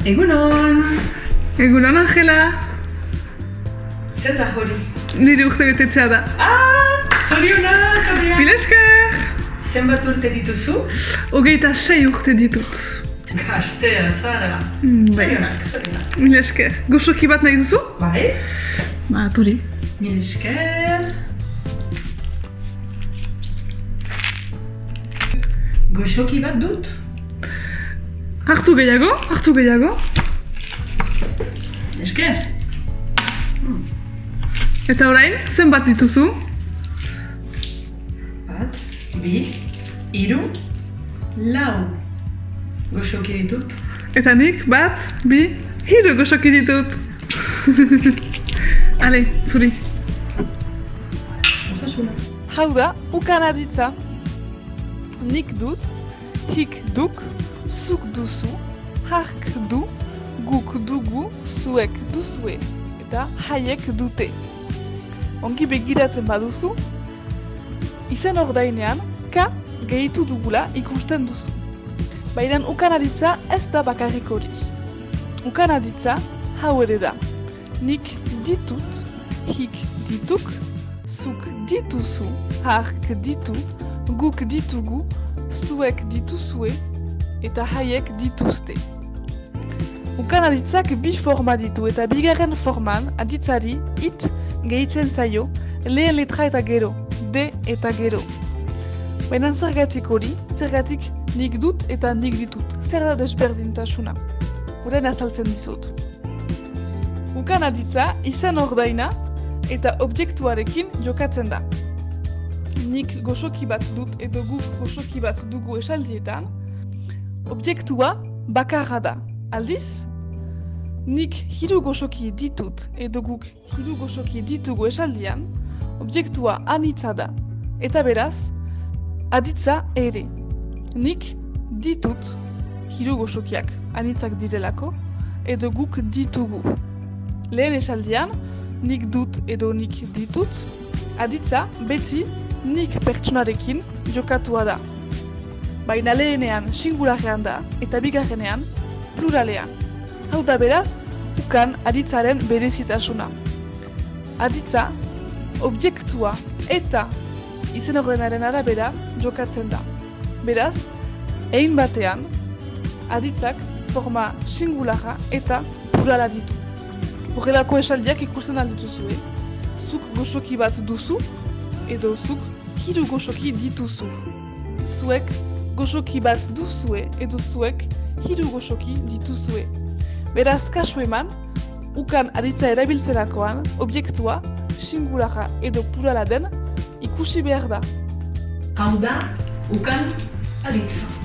Egunon! Egunon, Angela. Zer da hori? Nire urte betetzea da. Zorionak, Adrian! Mila esker! Zenbat urte dituzu? 26 urte ditut. Gaztea, zara. Bai. Zorionak. Mila esker. Gozoki bat nahi duzu? Bai. Ba, tori. Mila esker. Goxoki bat dut? Hartu gehiago, hartu gehiago. Mila esker. Eta orain, zenbat dituzu? Bat, bi, hiru, lau. Goxoki ditut. Eta nik, bat, bi, hiru gozoki ditut. Ale, zuri. Osasuna. Hau da, ukana ditza. Nik dut, hik duk, zuk duzu, hark du, guk dugu, zuek duzue, eta haiek dute. Ongi begiratzen baduzu, izen ordainean, ka gehitu dugula ikusten duzu. Baina ukanaditza ez da bakarrik hori. Ukanaditza hau ere da. Nik ditut, hik dituk, zuk dituzu, hark ditu, guk ditugu, zuek dituzue, eta haiek dituzte. Ukanaditzak bi forma ditu eta bigarren forman aditzari it gehitzen zaio lehen letra eta gero, D eta gero. Baina zergatik hori, zergatik nik dut eta nik ditut. Zer da desberdintasuna? Horren azaltzen dizut. Ukanaditza izen ordaina eta objektuarekin jokatzen da. Nik goxoki bat dut edo guk goxoki bat dugu esaldietan, objektua bakarra da. Aldiz, nik hiru goxoki ditut edo guk hiru goxoki ditugu esaldian, objektua anitza da. Eta beraz, aditza ere. Nik ditut hiru goxokiak anitzak direlako edo guk ditugu. Lehen esaldian, nik dut edo nik ditut, aditza beti nik pertsonarekin jokatua da. Baina lehenean singularean da eta bigarrenean pluralean. Hau da beraz, ukan aditzaren berezitasuna. Aditza, objektua eta izen ordenaren arabera jokatzen da. Beraz, egin batean, aditzak forma singulara eta plurala ditu. Horrelako esaldiak ikusten aldituzue. Zuk goxoki bat duzu, edo zuk hiru goxoki dituzu. Zuek goxoki bat duzue edo zuek hiru goxoki dituzue. Beraz, kasu eman, ukan aditza erabiltzerakoan objektua singulara edo plurala den ikusi behar da. Hau da, ukan aditza.